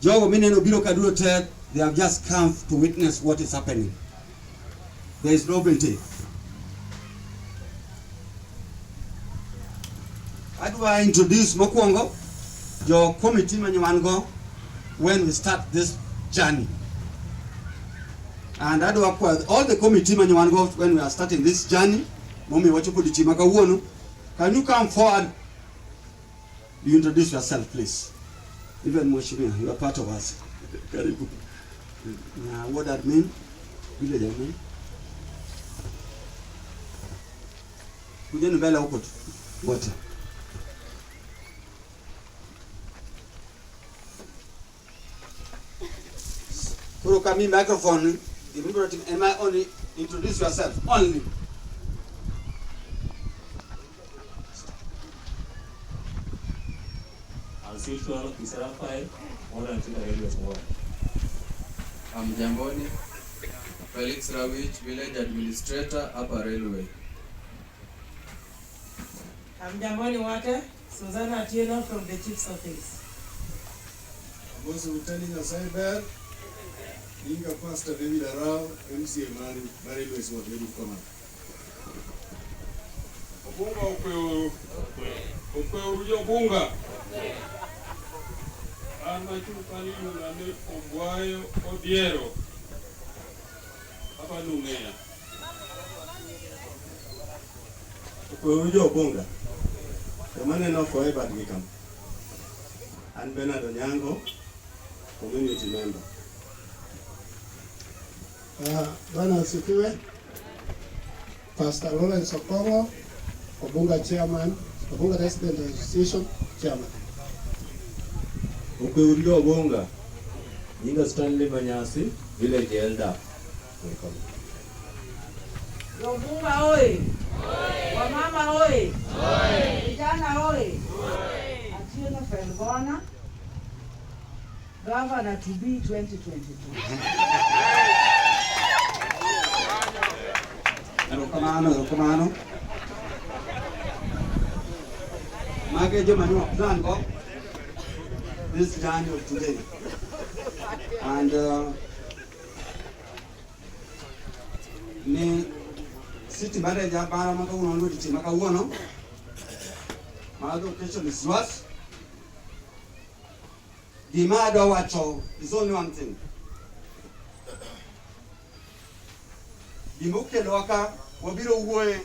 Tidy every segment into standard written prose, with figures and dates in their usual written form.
Jogo mineno biro kaduro te, they have just come to witness what is happening. There is novelty. How do I introduce mokwongo your committee manywango when we start this journey? And how do I call all the committee manywango when we are starting this journey? Momi wachukudi chimaka uono. Can you come forward? You introduce yourself, please. Even Mheshimiwa, you are part of us. Karibu. Now, what that mean? Village admin. Kujeni mbele huko tu. Wote. Kuro kami microphone. Am I only introduce yourself? Only. As usual, Mr. Rafael, Mwana Nchika Radio Songora. Mjamboni, Felix Rawich, Village Administrator, Upper Railway. Mjamboni wate, Susanna Atieno from the Chief's Office. Boss Lieutenant Cyber, Inga Pastor David Arao, MCA Railway is what ready for now. Obunga Okweuru Obunga. Alma chukani yunane Obwayo Odiero. Hapa Numea. Okweuru Obunga. The man enough for everybody come. And Bernard Onyango, community member. Bwana asifiwe. Pastor Lawrence Okongo, Obunga Chairman, Obunga Resident Association Chairman. Okweuru Obunga. Nyinga Stanley Manyasi, Village Elder. Welcome. Obunga oi! Wamama oi! Vijana oi! Atieno Felgona, Governor to be 2022. Rokomano. Mage jo manu plan go this journey of today. And ni city manager bara maka unondo dichi maka uono. Mado question is yours. The mother wacho is only one thing. Imuke loka wabiro uwe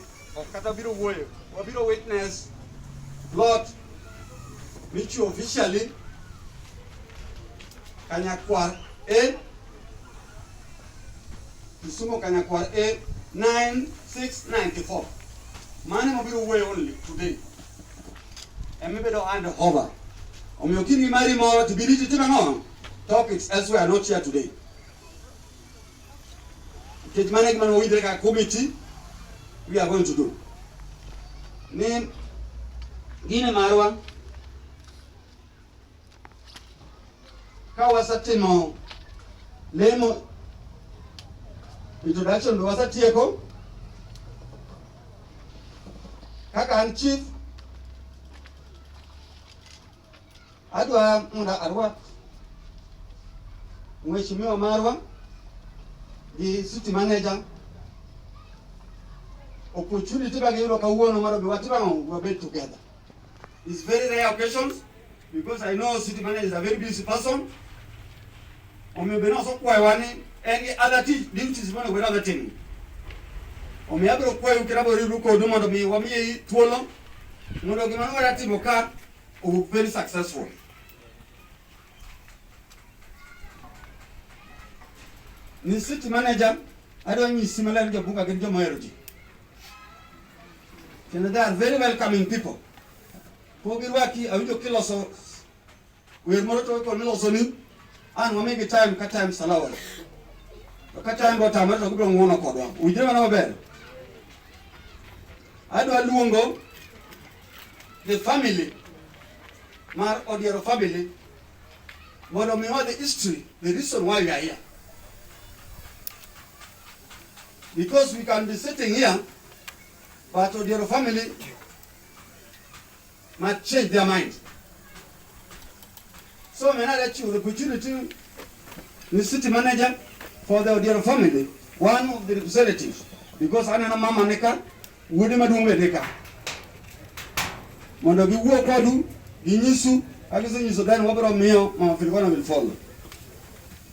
kata biro uwe wabiro witness Lord which you officially Kanyakwar A Kisumu Kanyakwar A 9694 Mane mabiro uwe only today and maybe don't hand over Omyokini mari more to be reached topics elsewhere not here today. Cage management with the committee we are going to do. Name Gine Marwa Kawasatimo Lemo introduction Wasatieko Kakan Chief Adwa Munda Arwa Mheshimiwa Marwa the city manager opportunity bagiro ka uono maro be watibango we be together. It's very rare occasions because I know city manager is a very busy person. Omebena so kwa wani any other duties bana we other thing. Omeyabro kwa ukirabo riru ko do mondo mi wami tuolo mondo gimano wala timoka very successful. Ni city manager, I don't need similar to Bunga Genjo Moeroji. They are very welcoming people. Pogirwaki, I will kill us. We are more to call Milosoni, and we make a time, cut time, Salawa. Cut time, but I'm not going to want to call. We never know better. I don't know the family, Mar or your family, but I know the history, the reason why we are here. Because we can be sitting here, but your family might change their mind. So may I let you the opportunity, the city manager for the Odiero family, one of the representatives, because I know Mama Neka, Woody Madume Neka. When we walk out, Inisu, I was in Sudan, Wabra Mio, Mama Filipona will follow.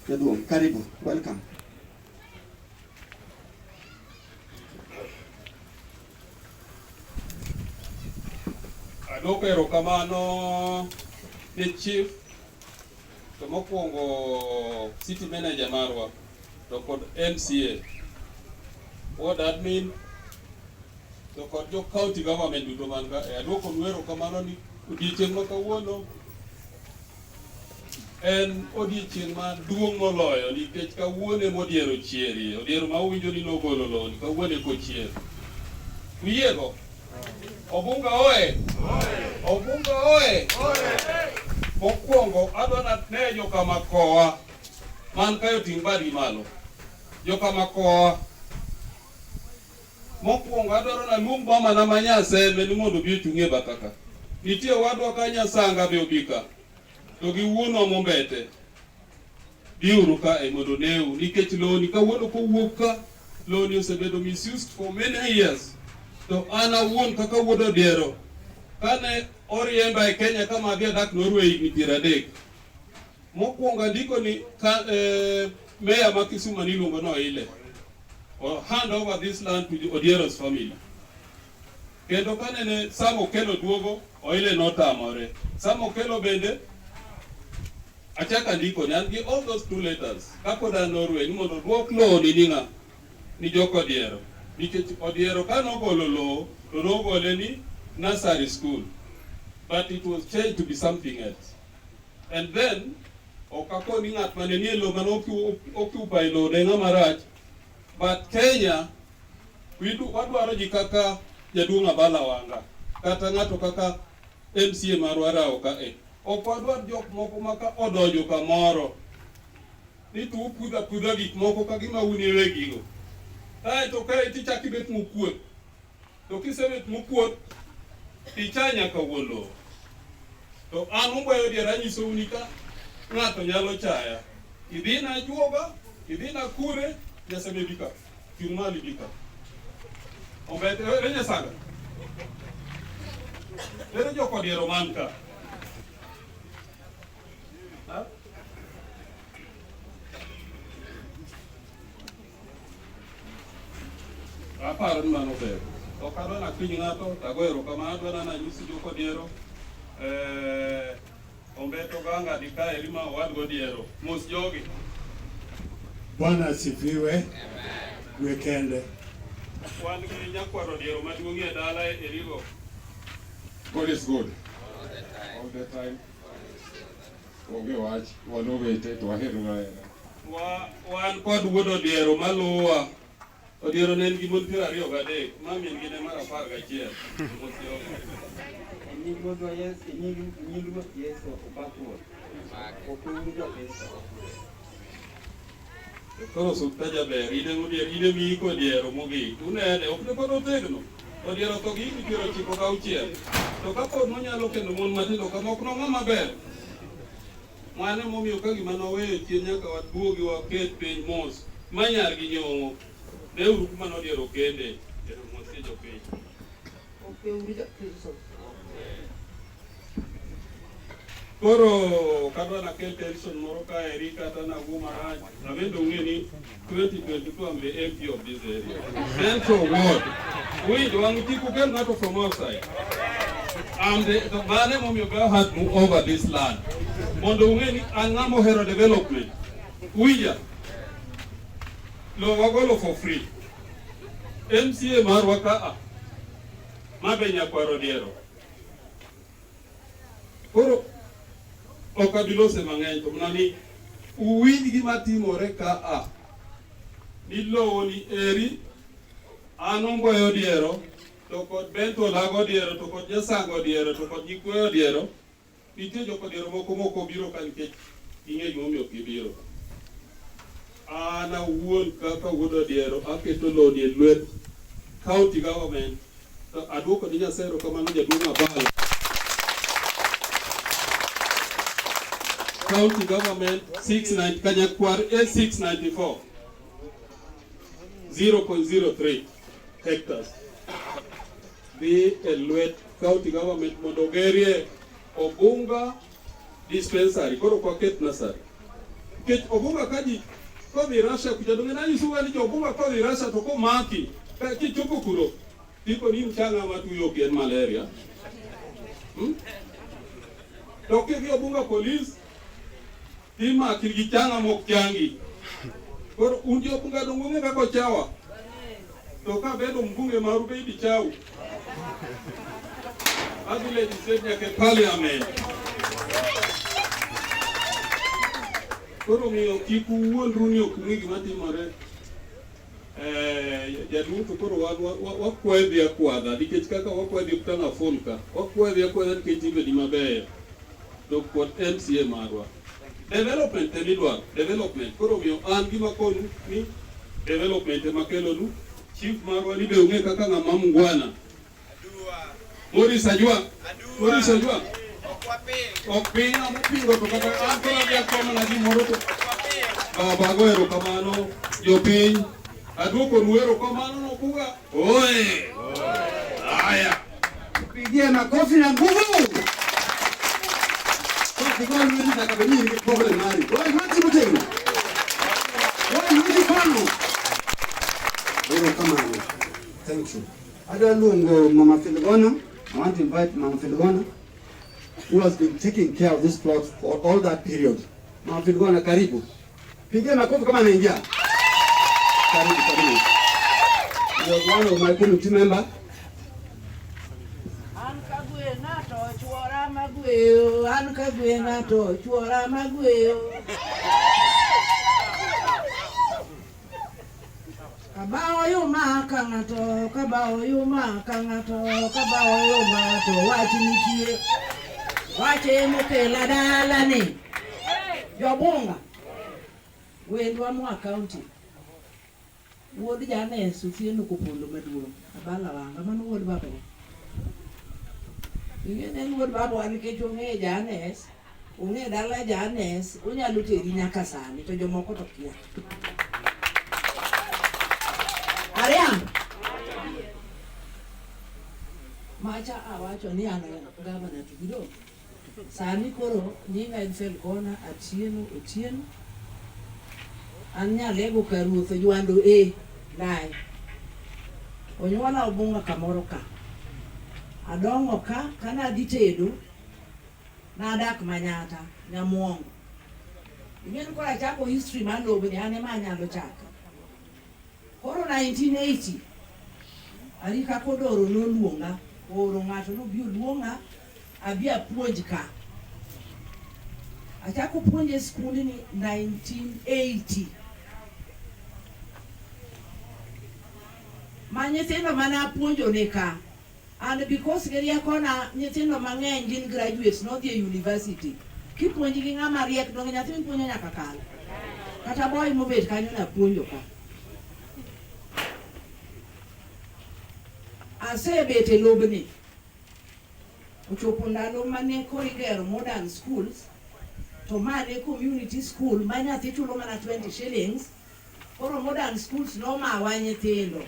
Karibu, welcome. Adoko erokamano ne chief to mokwongo city manager marwa to kod MCA. What that mean? To kod jo county government duto man ka adoko erokamano ni odiochieng' ma kawuono en odiochieng' maduong' moloyo nikech kawuono ema odiero chierie. Odiero ma uwinjo ni nogolo loni kawuono kochier. Uyiego? Obunga oe! Obunga oe! Mokwongo adwa ne joka Makowa man kayo ting' badi malo. Joka Makowa mokwongo adwaro naluong boma na Manyasembe ni mondo obi ochung' e batha ka. Nitie wadwa ka Nyasanga be obika to gi wuonwa Mombete biuru ka e mondo neu nikech loni kawuono kowuok ka loni osebedo misused for many years. To an awuon kaka wuod Odiero kane oriemba e Kenya kama adhi adak Norway higni 30. Mokwongo ndiko ni mayor ma Kisumu niluongo no Ile or hand over this land to the Odiero's family. Kendo kane ne Sam Okello duogo Oile notamore. Sam Okello bende achaka ndiko ni an gi all those 2 letters kapoda Norway ni mondo duok lo ni joko Odiero. Nikech Odiero ka nogolo lo to nogole ni nursery school, but it was changed to be something else. And then okako ni ng'at mane nie lo mano occupy lo ne ng'ama rach, but Kenya wadwaro ji kaka Jaduong' Abala Wanga kata ng'ato kaka MCA marwa Rao ka ok wadwar jok moko maka odonjo kamoro ni tu pudha gik moko ka gima unie wegigo. To kae tichaki bet mokuot. To kisebet mokuot tichanya ka wuondo. To an umbayo diera nyiso unika ng'ato nyalo chaya. Idhina juoga, idhina kure, Nyaseme bika. Kiumali bika. Ombete Nyasanga. Ere joko Odiero man ka. Aparo ni mano ber. Ok adwa nakwiny ng'ato, tago erokamano, adwa nanyisi joko Odiero. Ombeto Ganga dika erima owadgo Odiero. Mos jogi. Bwana asifiwe. Wekende. Wan gi nyakwaro Odiero maduong' e dala erigo. God is good. All the time. Onge wach, wanowete to wahero Wan kod wuod Odiero maluwa. Odiero ne en gi mon 23, mami en gi ne mar 11. Koro sukta jaber, ine mi iko Odiero mogik. Unene, ok ne pod otegno. Odiero to gi higni 96. To kapod nonyalo kendo mon matindo kama ok nong'o maber. Mane momiyo ka gima noweyo chien nyaka waduogi waket piny mos. Manyar gi nyong'o. Ne uru kuma Odiero kende. Ero mosie jopiny. Koro kadwa nakel tension moro ka eri kata nagu marach. Abendo ung'e ni 2022 I'm the MP of this area. Central Ward. Winj wang' kik ukel ng'ato from outside. I'm the mane momiyo be had move over this land. Mondo ung'e ni an ng'ama ohero development. Winja. Lo wagolo for free. MCA marwa ka mabe nyakwaro Odiero. Koro okabilose mang'eny to mnani uwinj gima timore ka ni lowo ni eri an omboyo Odiero to kod Bento Lago Odiero to kod Nyasango Odiero to kod Nyikwe Odiero. Nitie joko Odiero moko biro ka nikech ing'e gimomiyo gibiro. An awuon kaka wuod Odiero aketo loni e lwet county government. To aduoko ni Nyasaye erokamano Jaduong' Abala. county government 690 Kanyakwar A694 0.03 hectares. Be Elwet county government mondo gerie Obunga dispensary koro kwa ket nasari. Ket Obunga kaji kodhi Russia kujadonge na yusuwa ni Obunga kodhi Russia toko maki kichuko kuro tiko ni mchanga matu yoki en malaria. Toke vya Obunga police tima kigichanga mokchangi koro undi Obunga dongunge kako chawa toka bedo mbunge marube idi chau Adile disenya ke parliament koro miyo kiku uonru ni okungi gimatimore jaduto koro wakwedhi akwadha nikech kaka wakwedhi kutana fulka wakwedhi akwadha nikech ibe di maber to kod MCA marwa development temidwaro development koro miyo an gima konu ni development makelonu chief marwa ni be ung'e kaka ng'ama mungwana Morris ajua okpina mopingo to kata an kora bia koma na gimoro to bago ero kamano jopiny aduoko nuero kamano nobuga oe haya Pigie makofi na nguvu. Kwa kwa nini nakabeni problem mali. Wewe mati mtego. Wewe mati kwano. Wewe kama ni. Thank you. Adalungo Mama Filgona. I want to invite Mama Filgona, who has been taking care of this plot for all that period. Mama Filgona, karibu. Pigie makofi kama anaingia. Karibu. You are one of my committee members. Ankagwe nato chuora magweyo kabao yuma kangato kabao yuma kangato kabao yuma to wachinikie wache mukela dala ni Jobunga wendwa mwa county wuod jane sufieno kopolo maduong abala wanga mano wuod baba Ingene wuod baba nikech ong'e Janes, ong'e dala Janes, onyalo teri nyaka sani to jomoko to kia. Ariam. Macha awacho ni an gavana to biro. Sani koro nyinga en Felgona Otieno. An nyalego ka ruoth jwando lai. Onyuola Obunga kamoro ka. Adongo ka kana ditedo na dak Manyata Nyamuongo. Ingeni kwa chako history malobe ni ane manyalo chaka. Koro 1980 alika kodoro no luonga oro ngato no bio luonga abia puonj ka. Achako puonje skul ni 1980. Manyithindo mana puonjo ne ka. And because geria kona nyithindo mang'eny gin graduates no dhi university. Kipuonji gi ng'ama riek dong nyathi puonjo nyaka kal. Kata boy mobet kanyo na puonjo ka. Asebete lobni. Ochopo ndalo mane korigero modern schools to mane community school ma nyathi chulo mana 20 shillings. Koro modern schools no mawa nyithindo.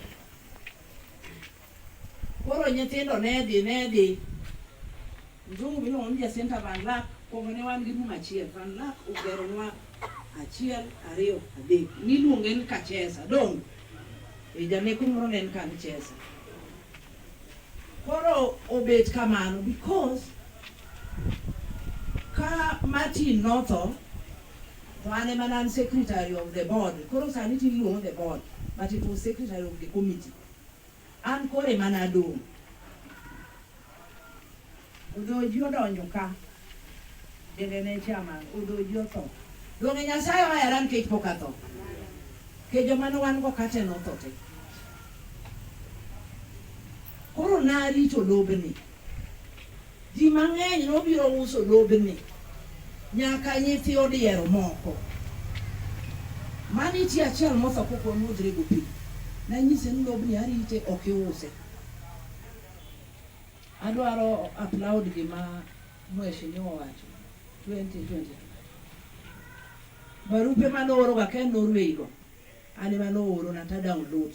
Koro nyithindo nedhi nzungu bino onja center Van Lack kongone wan gi muma chiel Van Lack ugero nwa achiel ariyo adek niluonge ni Kachesa dong jane kumoro nen kan Chesa. Koro obet kamano because ka Martin Notho to ane manan secretary of the board koro sani tiluongo the board but it was secretary of the committee. An kore mana dong. Udoji odonjo ka. Dengene chairman, udoji otho. Donge Nyasaye oheran kech pok atho. Ke joma ne wan go kate notho te. Koro narito lobni. Ji mang'eny nobiro uso lobni. Nyaka nyithi odiero moko. Mani ti achiel motho koko modre go pi. Na nyise ni lobni arite okiuse. Adwaro applaud gima mheshimiwa wacho 2020. barupe manoro ga ken Norway go ani manoro na ta download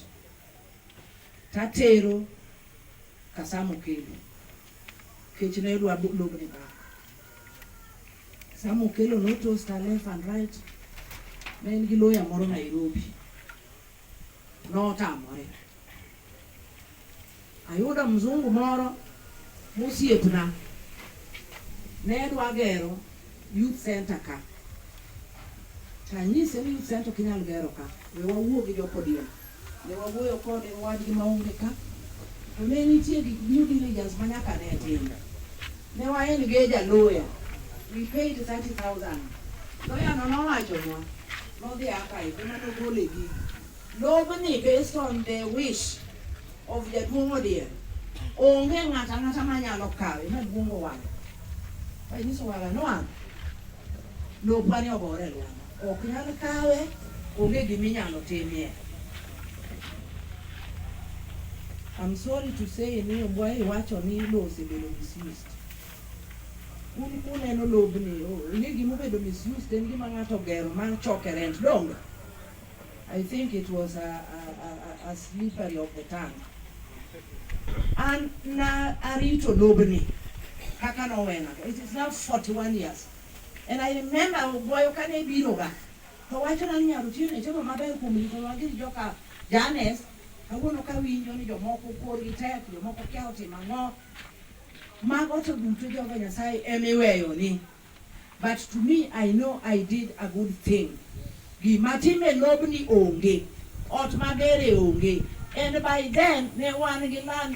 ta tero kasamo kelo kech ne dwa lobni ba samo kelo noto sta left and right men gi loya moro Nairobi no tamore ayuda mzungu moro musiepna ne dwa gero youth center ka tanyise ni youth center kinyal gero ka we wawuo gi jopodium ne wawuoyo kode wadgi maonge ka to ne nitie gi due diligence manyaka ne tim ne waen gi jaloya we paid 30,000 loya no nowacho nwa no dhi akai kuma no gole gi lobni based on the wish of jaduong' Odiel onge ng'ata manyalo kawe maduong' owang nyiso wala no lopani ogore lwano ok nyal kawe onge giminyalo timie. I'm sorry to say ni obwa iwacho ni lo osebedo misused. Uneno lobni ni gimobedo misused en gima ng'ato gero man choke rent dongo. I think it was a slippery of the tongue. And na arito lobni kaka no wena. It is now 41 years. And I remember boy kane biro ga. To wacho na nyaro tine chego maber kuom to wangiri joka Janes kawuono ka winjo ni jomoko korgi tek, jomoko kiao timo ang'o. Mago to duto Jehova Nyasaye emiweyo ni. But to me, I know I did a good thing. Gima time lobni onge, ot magere onge. And by then, ne wan gi land,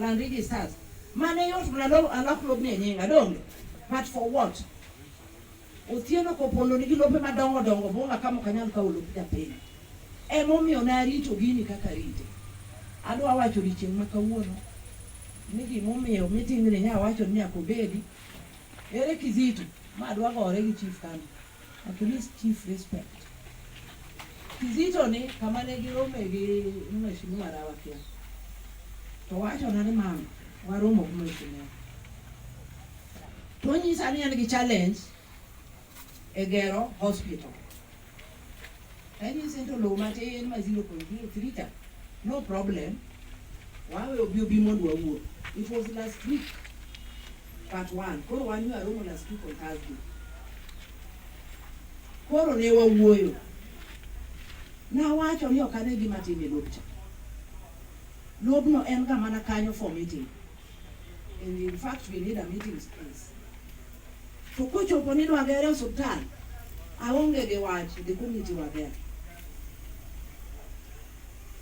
land registers. Mane yot mna alok lobni nyinga donge. But for what? Otieno kopondo nigi lope madongo bonga kama kanyal ka olopi japiny. Emomiyo narito gini kaka rite. Adwa wacho richieng' ma kawuono. Ni gimomiyo meeting ni nya wacho ni akobedi. Ere Kizito ma adwa gore gi chief kani. At least chief respect. Kizito ni kama ne girome gi mheshimiwa Rawakia. To wacho na ni mama waromo gi mheshimiwa. To nyisa ni en gi challenge egero hospital. Any center low matin ma 0.3 no problem. Wawe obi mondo wawuo. It was last week part 1. Koro wani waromo last week on Thursday. Koro ne wawuoyo. Na wacho ni okane gima time lobcha. Lobno en ga mana kanyo for meeting. And in fact we need a meeting space. To kochopo ni dwa gere hospital. Aonge ge wach the community were there.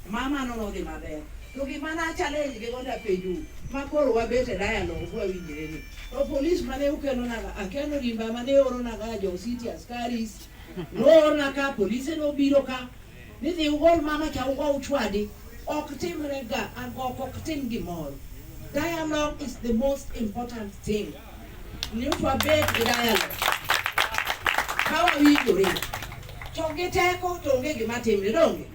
Mama no dhi maber. To gima na challenge ge gonda peju. Makoro wabete dialogue kwa winjire ni. To police mane ukelo na akeno rimba mane oro na ga jo city askaris. No na ka police no biro ka. Ni dhi ugol mama cha ugo uchwadi. Ok timre ga an ok tim gimoro. Dialogue is the most important thing. Ni wabet gi dialogue. Kawa winjore. Choge teko to onge gima timre donge.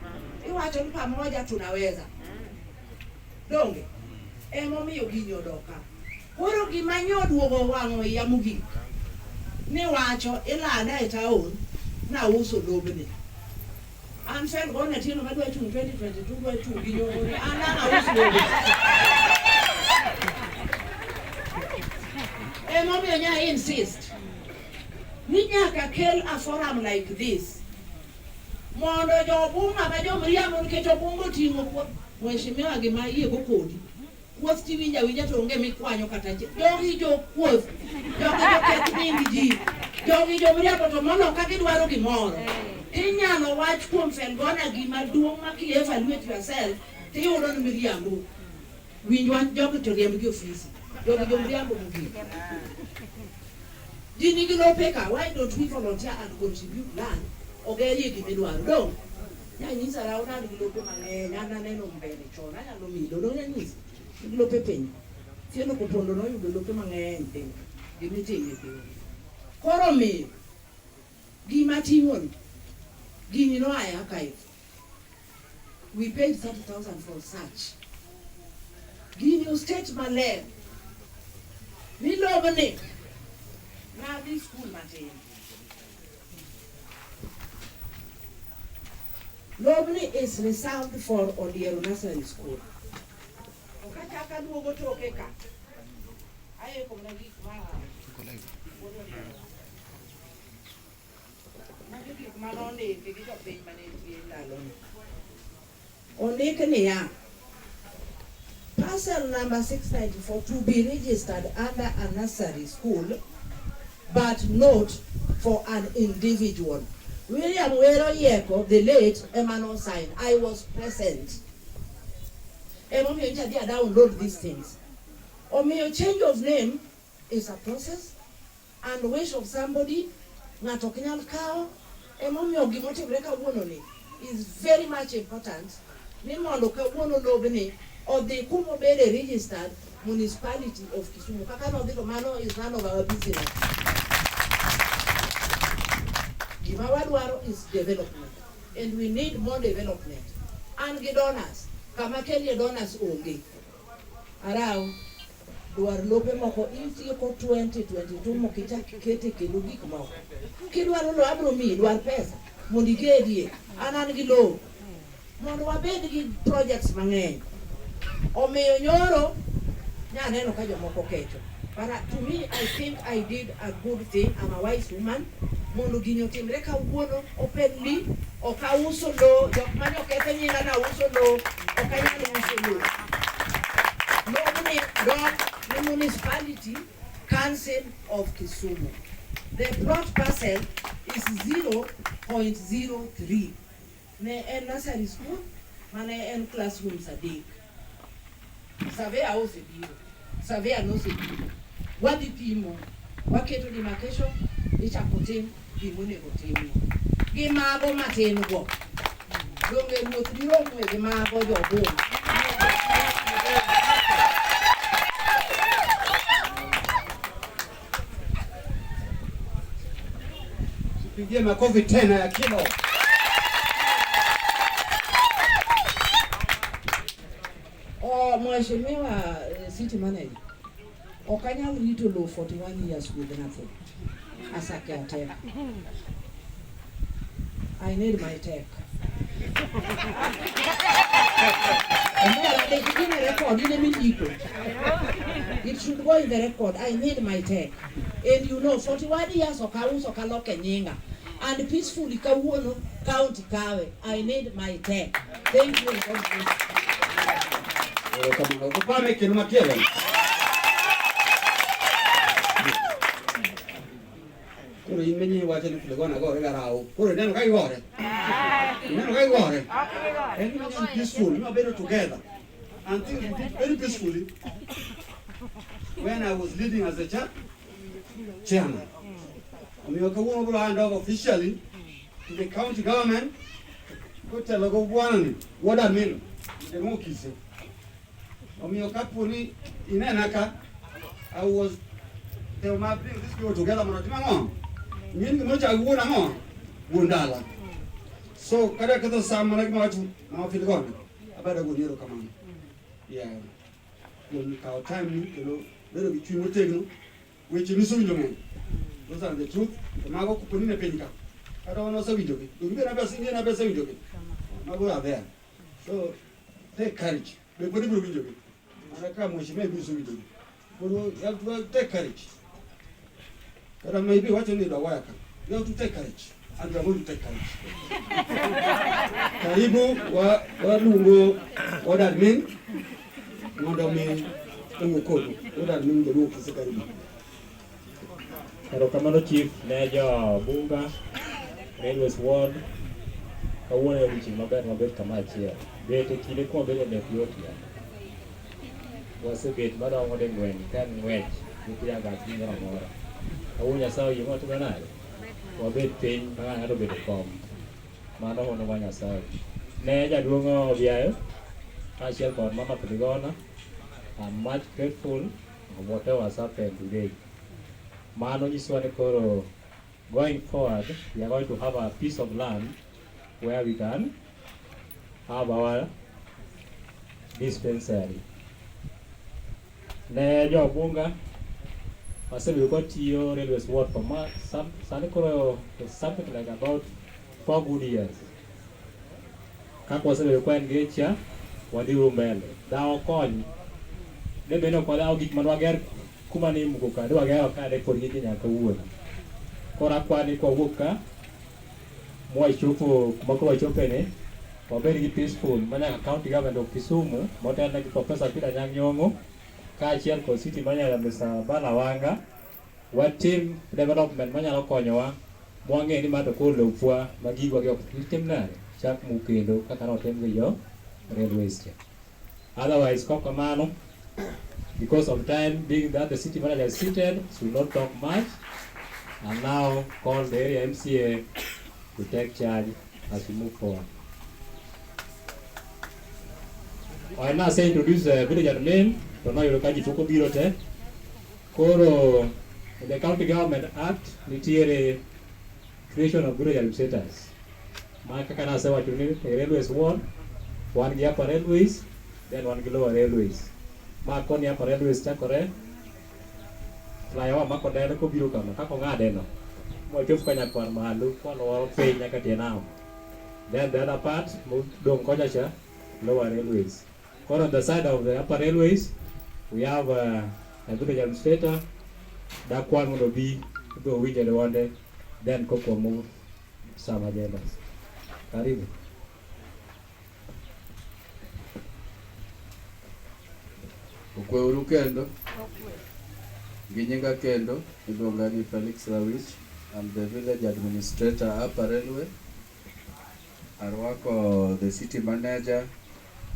Iwacho ni pamoja tunaweza. Donge. Emomiyo ginyo doka. Koro gima nyoduogo wang'o ya mugi. Ni wacho ilanda e taon na uso lobni. An fel gona tino madwa chung 2022 dwa chung ginyo gore. An na uso lobni. Emomiyo nya insist. Ni nyaka kel a forum like this. Mondo jobunga ba jomriamo niketo bungo tingo kwa mheshimiwa gima iye gokodi. Wuoth tiwinja to onge mikwanyo kata jogi jokuoth. Jogi joketh nying ji. Jogi jomriamo to mono ka gidwaro gimoro. Inyalo wach kuom Felgona gima duong' ma ki evaluate yourself tiyudo ni miriambo. Winjwa jogi to riemb gi ofisi. Jogi jomriambo mugi. Jini gi lope ka, why don't we volunteer and contribute land? Ogeye gima idwaro dong. Nya nyisa rauna gi lope mang'eny, an aneno mbele chon, anyalo mido dong nyanyisa. Gi lope piny. Tieno kopondo no yudo lope mang'eny piny. Gima itime piny. Koro miyo gima timoni. Gini no aya kai. We paid 30,000 for such. Gini state maler. Ni lobni. Na this school matin. Lobni is reserved for Odiero Nursery School. Okachaka duogo toke ka. Aye kumna gik ma. Magi gik ma nondiki gi jopiny mane nitie ndaloni. Ondik niya, parcel number 694 to be registered under a nursery school, but not for an individual. William Wero Yeko, the late Emmanuel signed. I was present. Omiyo I download these things. Omiyo change of name is a process, and wish of somebody, ng'ato ok nyal kawo. Omiyo gimotimre kawuono ni is very much important. Ni mondo kawuono lobni odhi kuma obede registered municipality of Kisumu. Kaka nodhi to mano is none of our business. Gima wadwaro is development, and we need more development. And gi donors, kama kelie donors onge. Arao, dwar lope moko itieko 2022 mokichak kete kendo gik moko. Kidwaro lo abro mi dwar pesa mondo ikedie. An gi lo mondo wabed gi projects mang'eny. Omiyo nyoro nyaneno ka jomoko kecho. But to me, I think I did a good thing. I'm a wise woman. Mondo gino timre kawuono openly okauso lo jok mane oketho nyinga na uso lo okanyal uso lo. Lobni dok the municipality council of Kisumu. The plot parcel is 0.03. Ne en nursery school, mane en classrooms adek. Surveyor osebiro, surveyor nosebiro. Wadhi pimo, waketo demarcation, ichako tim gimonego timno. Gi mago matin go. Donge ruoth biro ng'we gi mago jobung. Pigie makofi tena ya kilo. Mheshimiwa city manager, okanyal rito lo 41 years with nothing as a caretaker. I need my tech. It should go in the record. I need my tech. And you know, 41 years okauso kaloke nyinga. And peacefully kawuono county kawe. I need my tech. Thank you. Kupame kinu makiele. Kuro imenye wache ni kulegona gore garao. Kuro neno kai gore. Neno kai gore. And we are peaceful. We are better together. And things we did very peacefully when I was leading as a chairman. We are going to hand over officially to the county government. Go tell the government what I mean. The Mokise. Omiyokapuni inenaka, I was they were bring this people together manatima nyingi moja uona ngo bundala so kada kato sama lagi matu na filigona abada gonero kama yeah when our time you know between motegno which is so young those are the truth the mago kupuni ne penika I don't know so video do we na besa video mago are there so take courage we put video anaka mheshimiwa bisu video you have to take courage. But maybe what you need a worker. You have to take courage. And you are going to take courage. Karibu wa lungo what that mean? What that mean? What that mean? The look is karibu. Kamano Chief Nejo Bunga Railways Ward kawuono odiochieng' maber kama achiel. Bete kinde kumabedo ne Ethiopia. Wasebet madongo de ng'weny ka ng'wech nikia gas moro amora. Kawuono Nyasaye oyie motimre nade? Wabet piny ma ng'ato obedo e kom. Mano honowa Nyasaye. Ne jaduong' Obiayo kaachiel kod Mama Filigona, I'm much grateful of whatever has happened today. Mano nyisowa ni koro going forward we are going to have a piece of land where we can have our dispensary. Ne jo bunga wasebedo kotiyo Railways Ward for sani koro something like about 4 good years. kaka wasebedo kwan gi cha wadhiuru mbele dawa kony de beno kwa dawa gik manwager kuma ni muko ka dwa gero ka de kod gigi nyaka wuona kora kwani kwa wuok ka mwa chopo kuma kwa chopene wabed gi peaceful manyaka county government of Kisumu motelne gi Professor Peter Anyang' Nyong'o kaachiel kod city manager Mr. Balawanga watim development manyalo konyowa mwang'e ni mato kod lopwa magigwa gi ok tim nade chak mukendo kaka notim gi jo railways cha. Otherwise kok kamano, because of time being that the city manager is seated, so will not talk much, and now call the area MCA to take charge as we move forward. I now say introduce the village admin, to know you kaji foko biro te. Koro in the County Government Act, nitiere creation of village administrators. Maka kana sewa tuni railways one gi upper railways, then one gi lower railways. Mako ni upper railways chakore. Flyover mako deno ko biro kama kako ngade no. Mo chof kanya kwar malu kwa no pay nyaka tenao. Then the other part dong koja cha lower railways. Or on the side of the upper railways, we have a village administrator. That one will be the winter one day. Then Koko move some agendas. Karibu. Ukweuru kendo. Ginyinga kendo. Iluonga ni Felix Rawich. I'm the village administrator Upper Railway. Arwako the city manager.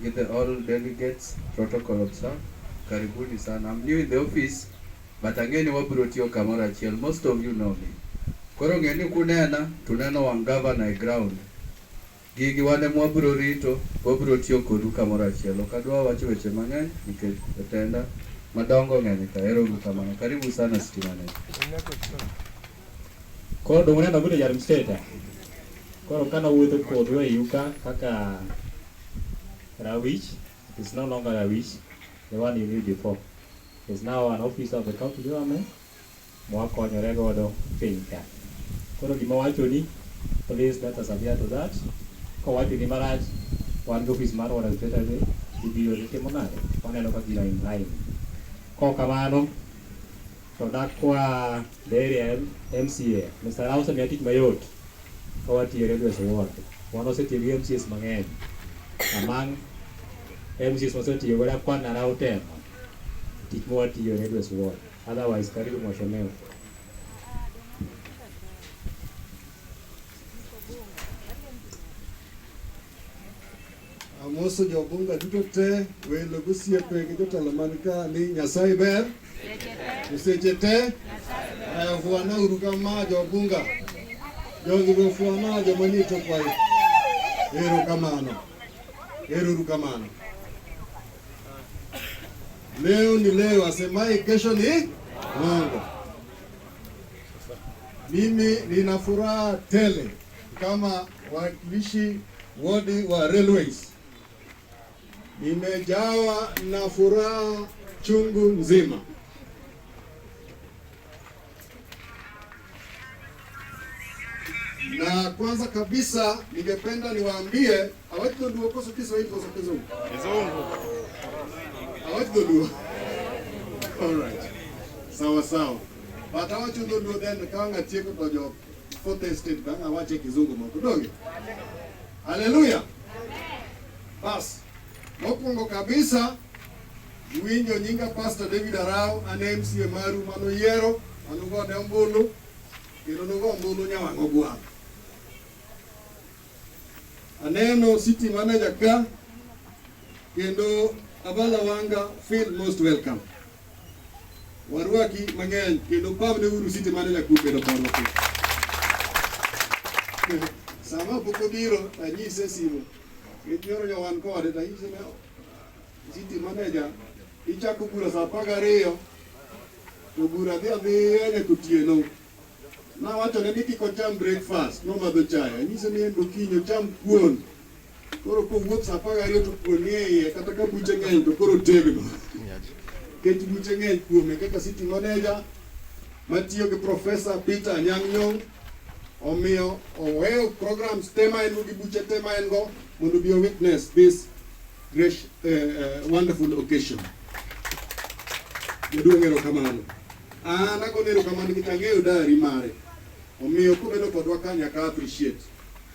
Get all delegates, protocol observed. Karibuni sana. I'm new in the office, but again wabro tiyo kamora chiel. Most of you know me. Koro ngeni kunena, tuneno wang governor ground. Gigi wane mwabro rito, wabro tiyo kodu kamora chiel. Okadwa wacho weche mang'eny, nikech otenda madongo ng'eny ka ero kamano. Karibu sana city manager. Koro dong'ne na village administrator. Koro kana wuotho kodwa e yuka kaka Rawich, it is no longer Rawich, the one you knew before. It's now an officer of the county government. Mwakonyo godo piny ka. Koro gima wacho ni, please let us adhere to that. Kawacho ni marach, wan gi office mar order secretary, ibiro timo nade, waneno ka gino in line. Kok kamano, to dakwa the area MCA, Mr. Rausa miya tich mayot, kawatiyo railways ward. Wan osetiyo gi MCAs mang'eny. Among MCs wasetiyo godo kwan arao temo tich mawatiyo railways ward. Otherwise karibu mwashomeo. Amoso jobunga duto te welo gosiepe gi jotelo man ka ni Nyasaye ber seche te fuana uru kama jobunga jogi go fuana jomani to kwai ero kamano. Leo ni leo, asemaye kesho ni Mungu. Mimi nina furaha tele kama wakilishi wodi wa railways. Nimejawa na furaha chungu nzima. Na kwanza kabisa ningependa niwaambie awatu ndio koso Kiswahili koso kizungu. Awatu ndio. All right. Sawa. But awatu ndio then kanga tieko tojo fourth estate kanga wache kizungu mkudoge. Haleluya. Bas. Mokwongo kabisa winjo nyinga Pastor David Arao ane MCA maru mano yiero anugo de mbulu kendo nugo mbulu nyawango gwa. Aneno city manager ka kendo Abalawanga feel most welcome. Warwaki mang'eny kendo pamne uru city manager ku kendo parwaki. Sama poko biro anyise simo. Kinyoro nyawan kode ta nyise ne city manager ichako bura saa 12 to bura dhi kutieno. Na wacho ne ni kiko cham breakfast no madho chai. Anyise ni endo kinyo cham kuon. Koro ko wuok saa 12 to kuon nie kata ka buche ng'eny to koro tegno. Kech buche ng'eny kuome kaka city manager matiyo gi Professor Peter Anyang' Nyong'o Omiyo oweyo programs tema en go gi buche tema en go mondo be witness this great wonderful occasion. Jaduong' erokamano. An agone erokamano nikech ang'eyo dari mare. Omiyo kubedo kodwa ka nyaka appreciate.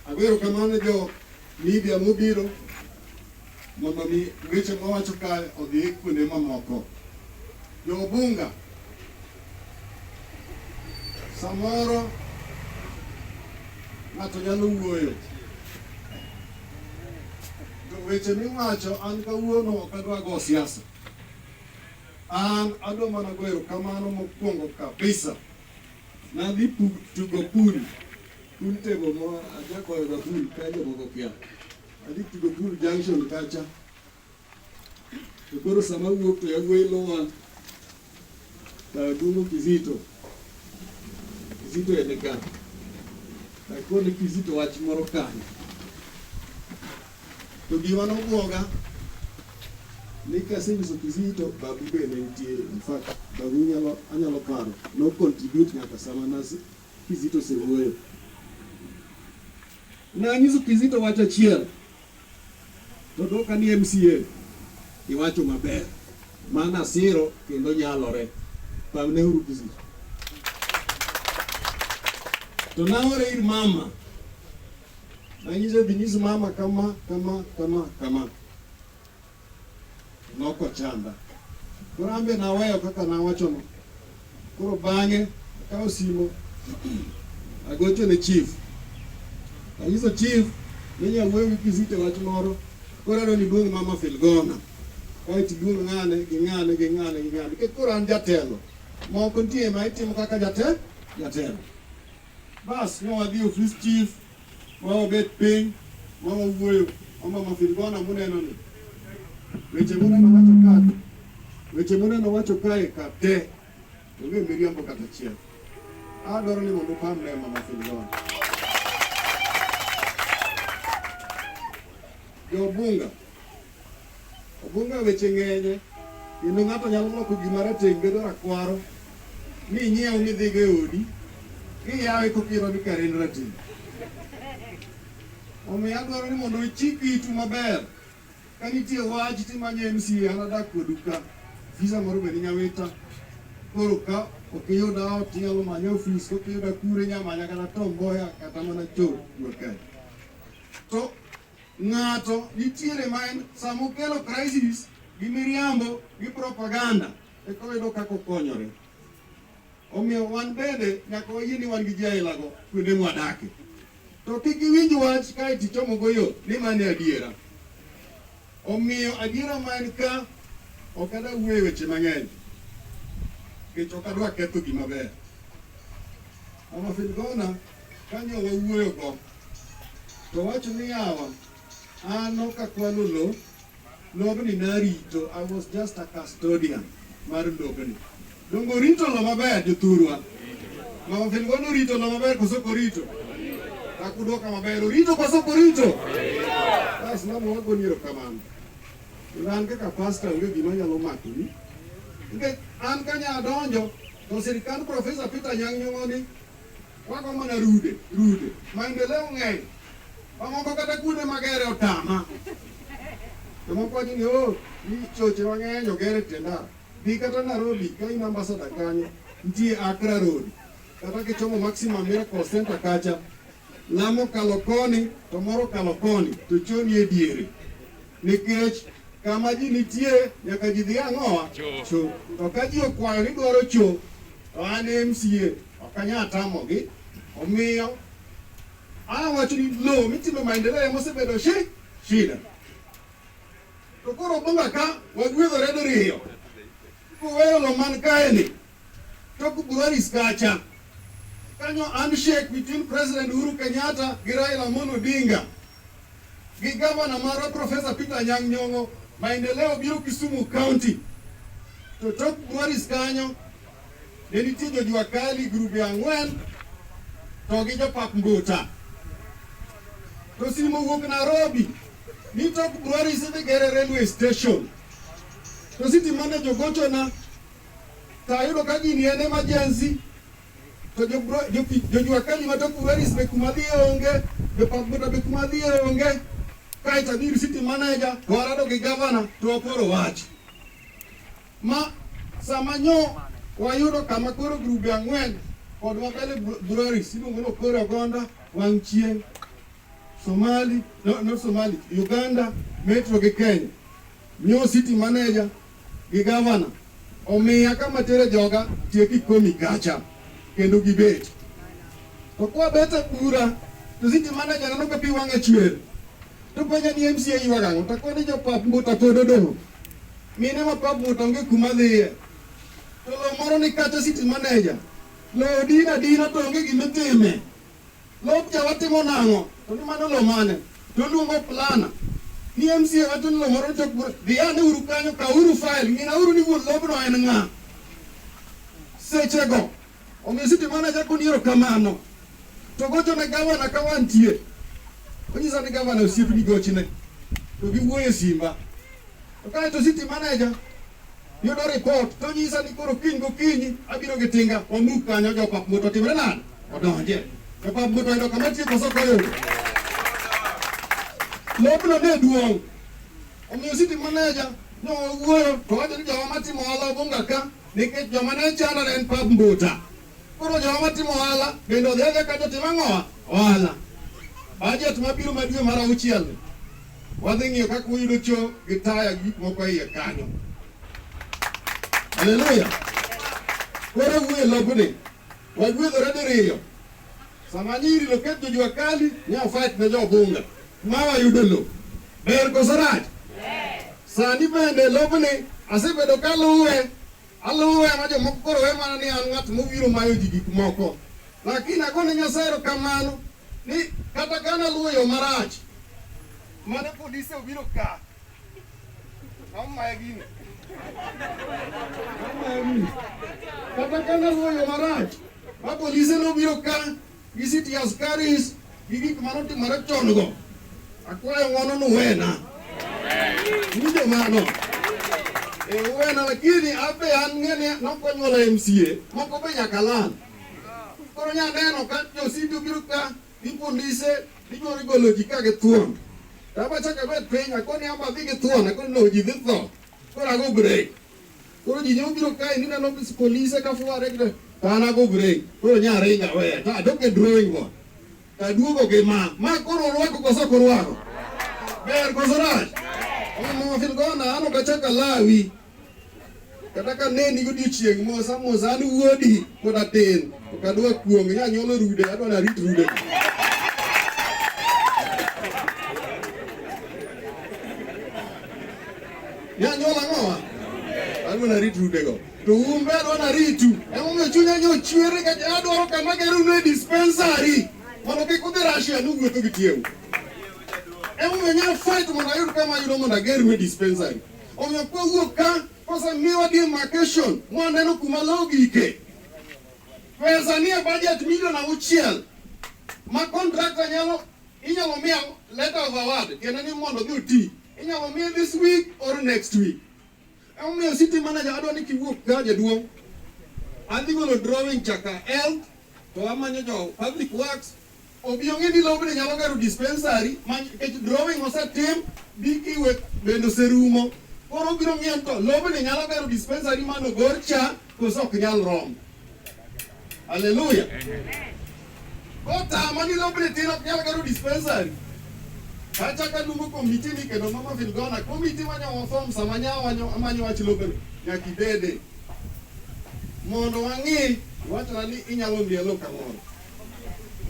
Ago erokamano jo media mobiro mondo mi weche mawacho ka odhi kuonde mamoko. Jo bunga samoro ng'ato nyalo wuoyo. To weche miwacho an kawuono ok adwa go siasa. An adwa mana go erokamano mokwongo kabisa. Nadhi tugo pool table mo ajagoyo ga pool kaja mogo kia. Adhi tugo pool junction kacha. To koro sama wuok to yawuoyi lowa Dungu Kizito en ka. Takone Kizito wach moro kanyo. To gima nobwoga ni kasenyiso Kizito babu bende nitie. In fact babu anyalo paro no contribute nyaka sama nasi Kizito sewuoyo. Nanyiso Kizito wach achiel to doka ni MCA iwacho maber mana siro kendo nyalore. Pamneuru Kizito. To naore ir mama. Nanyiso binyiso mama kama. Noko chanda. Koro ambe naweyo kaka nawacho no. Koro bang'e kao simo agocho ne chief. Nanyiso chief ni nyawuoyo gi Kizito wach moro. Koro ado ni duong' mama Filgona. Kaiti duong' ng'ane gi ng'ane. Ke koro an jatelo. Moko nitie ma itimo kaka jatelo. Bas no wadhi office chief. Wabet piny. Wawuoyo. Mama Filgona muneno ni. Weche muneno wacho kae ka te. Onge miriambo kata chiel. Adwaro ni mondo pamne Mama Filgona. Jo bunga weche ng'enye. Kendo ng'ato nyalo loko gima rateng' bedo rakwaro. Ni nyiew midhi go e odi. Kiyawe kokiro ni kare en rateng'. Omiyo adwaro ni mondo ichik itu maber. Ka nitie wach timanye MCA anadak kodu ka. Visa moro bende nyawita. Koro ka okiyuda ot nyalo manyo ofis, kokiyuda kure nyamanya kata Tom Mboya kata mana chor kae. To ng'ato nitiere ma en samokelo crisis gi miriambo gi propaganda eko yudo kako konyore. Omiyo wan bende nyaka wayie ni wan gi jailago kuonde mwadake. To kik iwinj wach kae tichomo goyo ni mane adiera. Omiyo adiera man ka ok ada wuoyo weche mang'eny. Kech ok adwa ketho gima ber. Mama Filgona kanyo wawuoyo go. To wacho ni yawa an ok akwalo lo. Lobni narito. I was just a custodian mar lobni. Dongo rito lo maber jothurwa. Mama Filgona rito lo maber koso korito. Takudoka maber rito koso korito. Bas namo wagoni erokamano. An kaka pastor onge gima nyalo makoni. Nikech an kanya adonjo to sirikand Profesa Peter Anyang' Nyong'o ni wago mana rude. Maendeleo ng'eny. Mamoko kata kuonde magere otama. To moko wacho ni ni choche mang'eny ogere tenda. Dhi kata Nairobi ka in ambassador kanyo nitie Accra Road. Kata kichomo Maximum Miracle Center kacha. Lamo kalo koni to moro kalo koni to choni e diere. Nikech kama ji nitie nyaka ji dhi ang'owa cho. To ka ji okwayo ni dwaro cho to an MCA ok anyal tamogi. Omiyo awacho ni lo mitimo maendeleo mosebedo shida. To koro bunga ka wagwedhore diriyo. Kuweyo lo man kaeni tok Buhari kacha. Kanyo handshake between President Uhuru Kenyatta gi Raila Amolo Odinga gi Governor mara Profesa Peter Anyang' Nyong'o. Maendeleo biro Kisumu County. To tok Buhari kanyo ne nitie jo Jua Kali grube 4 to gi jopap Mbuta. To simo wuok Nairobi ni tok Buhari sidhi gere railway station. To city manager gochona tayudo ka gini en emergency. to jojua kali matokureris be kuma dhi onge, jopap mota be kuma dhi onge, kaita dir city manager to arado gi governor to oporo wach. Ma sama nyo wayudo kama koro grube ang'wen kod wabele breweries iluongo ni Okoro Agonda, Wang' Chieng', Somali, not Somali, Uganda, Metro gi Kenya. Nyo city manager gi governor omiya kama tere joga tieki komi kacha kendo gibet. To kwa beta kura to city manager nano ka pi wang'e chwer. To penja ni MCA yuagango takoni jopap mbuta pod odong'. Mine ma pap mbuta onge kuma dhiye. To lo moro ni kacha city manager. Lo dina to onge gimitime. Lo pja watimo nang'o? To ni mano lo mane? To luongo plana. Ni MCA wacho ni lo moro chok bura. Dhiane uru kanyo ka uru file. Ngina uru ni wuon lobno en ng'a. Sechego. Omiyo city manager koniero kamano. To gocho ne governor ka wantie. Onyisa ni governor osiep ni gochne. To giwuoye simba. To kae to city manager yudo report to nyisa ni koro kiny gokinyi abiro gi tinga omuk kanyo jopap moto timre nade odonje. Jopap moto endo kama tie koso koyo. Lobno ne duong'. Omiyo city manager no wuoyo to wacho ni joma matimo ohala obonga ka nikech joma ne chandore en pap mbuta. Koro joma matimo ohala bende odhi adhiya ka jotim ang'owa ohala. Budget mabiro madwe mar 6 wadhi ng'iyo kaka wayudo cho gi taya gik moko iye kanyo. Haleluya. Koro wuoye lobni wagwedhore diriyo. Sama nyiri lo ket jojua kali nya fight ne jo bunga. Ma wayudo lo. Ber koso rach? Sani bende lobni asebedo kaluwe. Aluwe ma jomoko koro we mana ni an ng'at mobiro mayo ji gik moko. Lakini agone Nyasaye erokamano ni kata kana luwo yo marach. Mane polisi obiro ka. Amaye gini. Kata kana luwo yo marach. Ma polisi nobiro ka gi city askaris gi gik manotimore chon go. Akwayo ng'wono nuwena. Nijo mano. Wena lakini abe an ng'ene nokonyuola MCA moko be nyaka lal. Koro nya neno ka jo city obiro ka gi polise gidwaro golo ji ka githuon. Taba chaka bet piny akoni amba dhi githuon akoni no ji dhi tho. Koro ago break. Koro ji nyo biro kae ni neno polise ka fuare gide. Ta an ago break. Koro nya ringa weya. Ta adoke drawing board. Ta duogo gi ma koro rwako koso korwako. Ber koso rach. Omo Filgona ano ka chaka lawi. Kata ka neni godiochieng' mosa an wuodi koda tin. To kadwa kuong nya nyolo rude adwa na rit rude. Ya nyola ng'owa. Adwa na rit rude go. To umbe adwa na ritu. Emo chunya nyo chwere ka adwaro kama geru ne dispensary. Mondo kik udhi Russia nuwuotho gi tiewu. Emo nya fight mondo ayud kama yudo mondo ageru ne dispensary. Omiyo kwa wuok ka kosa miwa demarcation mwaneno kuma logike. Pesa ni budget milion 6. Ma contractor inyalo miya letter of award kendo ni mondo dhi oti. Inyalo miya this week or next week. Omiyo city manager adwa ni kiwuok ka jaduong'. Adhi golo drawing chaka health to amanyo jo public works. Obiyo ng'e ni lobni nyalo gero dispensary kech drawing osetim bikiwe bendo serumo. Koro biro ng'ien to lobni nyalo gero dispensary mano gor cha koso ok nyal rom. Hallelujah. Kota mani lobni tino nyalo gero dispensary. Kacha kalumo komiti ni kendo mama Filgona komiti manyo form sama nyawanyo amanyo wach lobni nyakibede. Mondo wang'i wachna ni inyalo mielo kamoro.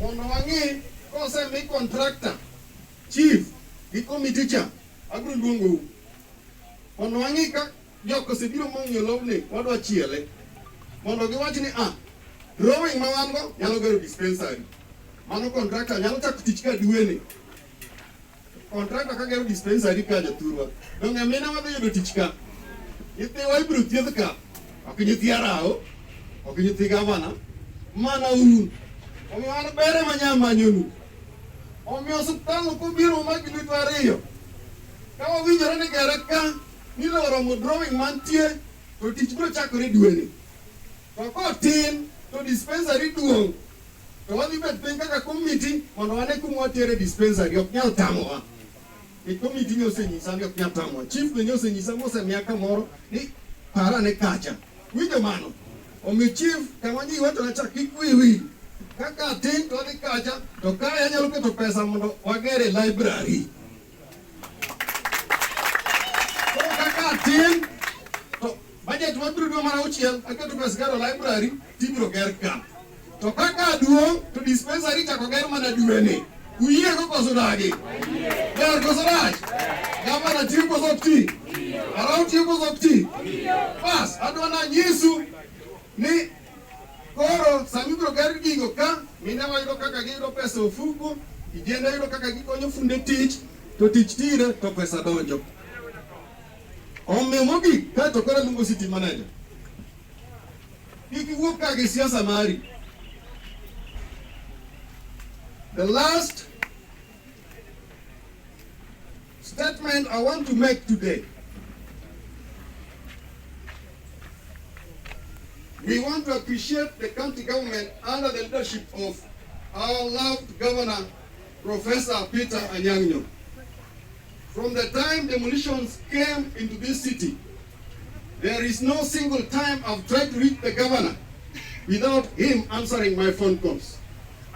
Mondo wang'i kose mi contractor chief gi komiti cha abro luongo. Mondo wang'i ka joko osebiro mong'io lobni wadwa chiele. Mondo giwach ni drawing ma wan go nyalo gero dispensary. Mano contractor nyalo chako tich ka duweni. Contractor ka gero dispensary ka jathurwa. Donge mina wadhi yudo tich ka. Nyithiwa ibiro thiedh ka. Ok nyithi arao. Ok nyithi gavana. Mana un. Omiyo an bere manyamanyonu. Omiyo osiptal kobiro magi lwet ariyo. Ka wawinjore ni gere ka niloromo drawing mantie to tich biro chakore duweni. To kotin to dispensary duong', to wadhi bet piny kaka committee mondo wane kuma watere dispensary, ok nyal tamowa. Committee ni osenyisa ni ok nyal tamowa. Chief bende osenyisa mosemiya kamoro ni parane kacha. Winjo mano. Omiyo chief kama ji wacho nacha kik wiyi. Kaka tin to dhi kacha to kae anyalo keto pesa mondo wagere library. Kaka tin to budget wabiro dwe mar 6 aketo pesa gero library tibiro ger ka. To kaka duong' to dispensary chako ger mana dweni. Uyiego koso dagi? Ger koso dagi? Gavana tiyo koso ok ti? Arau tiyo koso ok ti? Bas, adwa nanyisu ni koro sami biro ger gigo ka, minewa yudo kaka giyudo pesa ofuko, kijende yudo kaka gikonyo funde tich, to tich tire to pesa donjo. Omiyo mogik, kaeto koro luongo city manager. Kik iwuok ka gi siasa mari. The last statement I want to make today. We want to appreciate the county government under the leadership of our loved Governor, Professor Peter Anyang' Nyong'o. From the time demolitions came into this city, there is no single time I've tried to reach the governor without him answering my phone calls.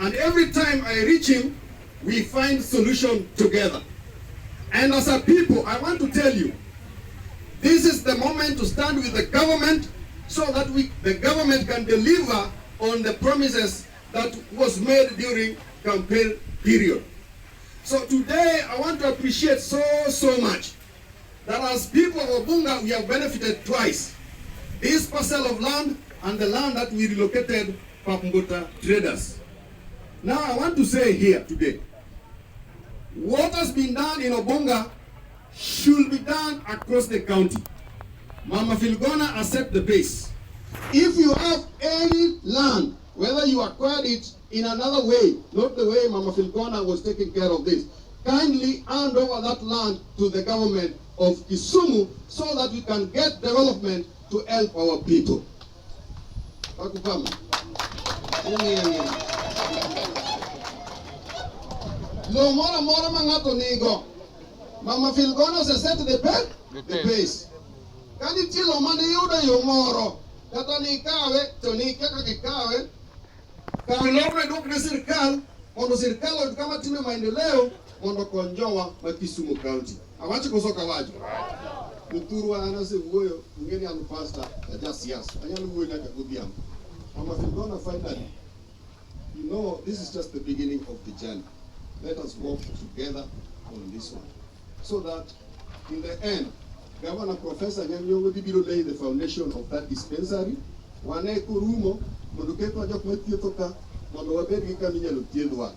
And every time I reach him, we find solution together. And as a people, I want to tell you, this is the moment to stand with the government so that the government can deliver on the promises that was made during campaign period. So today, I want to appreciate so much that as people of Obunga, we have benefited twice. This parcel of land and the land that we relocated Papumbuta traders. Now I want to say here today, what has been done in Obunga should be done across the county. Mama Filgona has set the pace. If you have any land, whether you acquired it in another way, not the way Mama Filgona was taking care of this, kindly hand over that land to the government of Kisumu so that we can get development to help our people. No more mangato nigo. Mama Filgona se set the pace. Kani tilo mani yuda yomoro. Kata ni kawe, to ni kaka kikawe. Kawe lobre duk na sirkal. Mondo sirkal od kama time maendeleo. Mondo konjowa ma Kisumu County. Awache kusoka wajo. Muturu wa anase uweyo. Ngeni anu pasta. Kaja siyasu. Anyalu uwe nyaka kudiam. Mama Filgona finally. You know, this is just the beginning of the journey. Let us work together on this one. So that in the end, Governor Professor Anyang' Nyong'o will lay the foundation of that dispensary. Wane kurumo, moduketo ajok methietho ka, mondo wabed gi kama inyalo thiedhwa.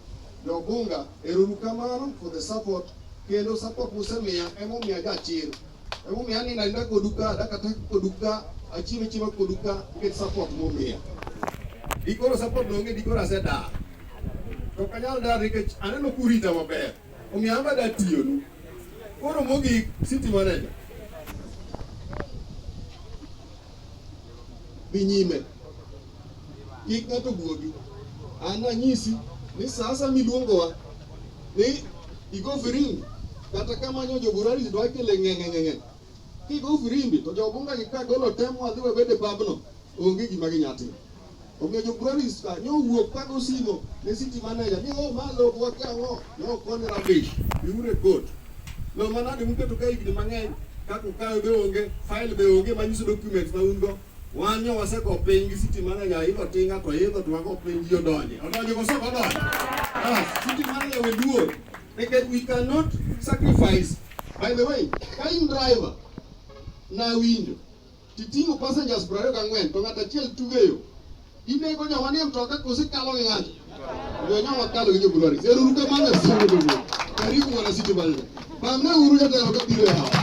Obunga, eruru kamano for the support, kendo support musemiya, emomiya jachir. Emomiya ni nalinda koduka, dakata koduka, achieve koduka, get support momiya. Dikoro support nonge, dikoro aseda. To kanyal dar nikech aneno kurita maber. Omiyo amba da tiyonu. Koro mogik city manager. Dhi nyime. Kik ng'ato buogi. An anyisi ni sasa miluongowa ni igo firimbi kata kamanyo joburari dwa kele ng'eng'eng'eng'e. Kigo firimbi to jobunga ka golo temo adhi wabede pabno onge gima ginyatimo. Omiyo joburari nyowuok ka gosimo ne city manager ni malo bwakang'o no koni rubbish yure court. Lo manade muketo ka higni mang'eny kaka ukayo be onge, file be onge manyiso documents ma un go. Wanyo waseko piny gi city manager ilo tinga to idho to wako piny ji odonje. Odonje koso odonje. City manager will do it. Because we cannot sacrifice. By the way, kind driver na window. Titingo passengers 24 to ng'ata achiel tugeyo. Inego nyawani mtoka kosi kalo gi ng'ato. Ndio nyawa kalo gi joburari. Eruru kamano sio ndio. Karibu mwana city manager. Pamna uru jatelo ka biro hapo.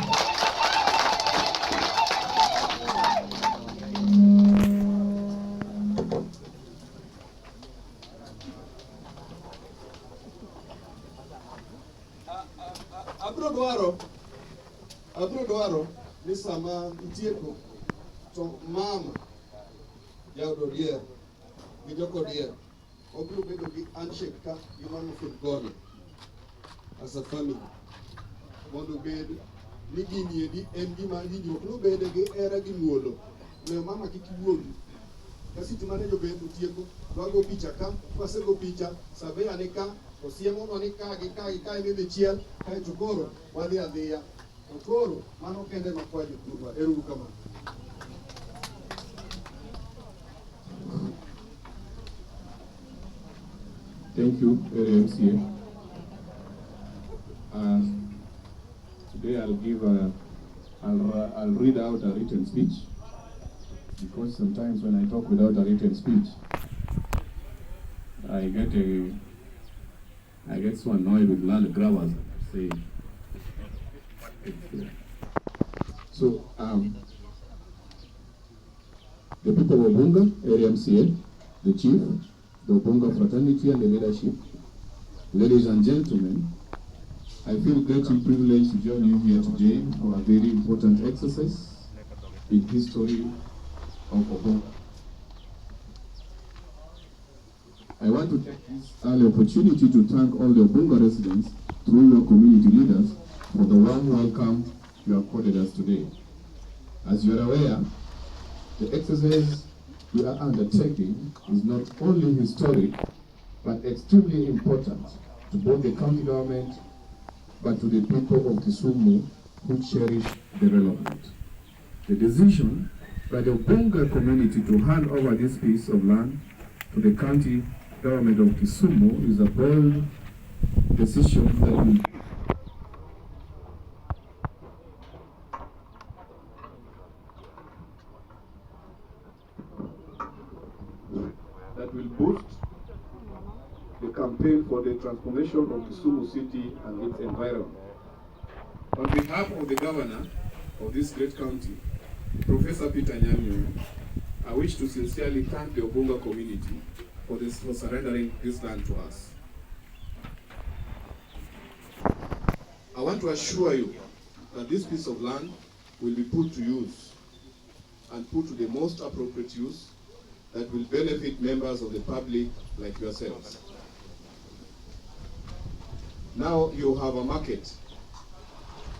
Abro dwaro ni sama itieko to mama jawdo dier gi joko dier, obiro bedo gi handshake ka gi mama kod gono as a family. Mondo bed ni gini edi en gima winjruok nobede gi hera gi muolo. Omiyo mama kik iwuogi. Ka seche mane jobed otieko, wago picha ka, kwasego picha, Sabea ni ka, osiemonwa ni ka gi ka gi ka idhi chiel, kaeto koro wadhi adhiya. To koro mano kende makwa jothurwa. Ero uru kamano. Thank you, MCA. Today I'll read out a written speech, because sometimes when I talk without a written speech, I get so annoyed with land grabbers. Say, so the people of Obunga, area MCA, the chief, the Obunga fraternity and the leadership, ladies and gentlemen, I feel greatly privileged to join you here today for a very important exercise in history of Obunga. I want to take this early opportunity to thank all the Obunga residents through your community leaders for the warm welcome you accorded us today. As you are aware, the exercise we are undertaking is not only historic, but extremely important to both the county government, but to the people of Kisumu who cherish development. The decision by the Obunga community to hand over this piece of land to the county government of Kisumu is a bold decision that will boost the campaign for the transformation of Kisumu City and its environment. On behalf of the governor of this great county, Professor Peter Nyamio, I wish to sincerely thank the Obunga community for surrendering this land to us. I want to assure you that this piece of land will be put to use and put to the most appropriate use that will benefit members of the public like yourselves. Now you have a market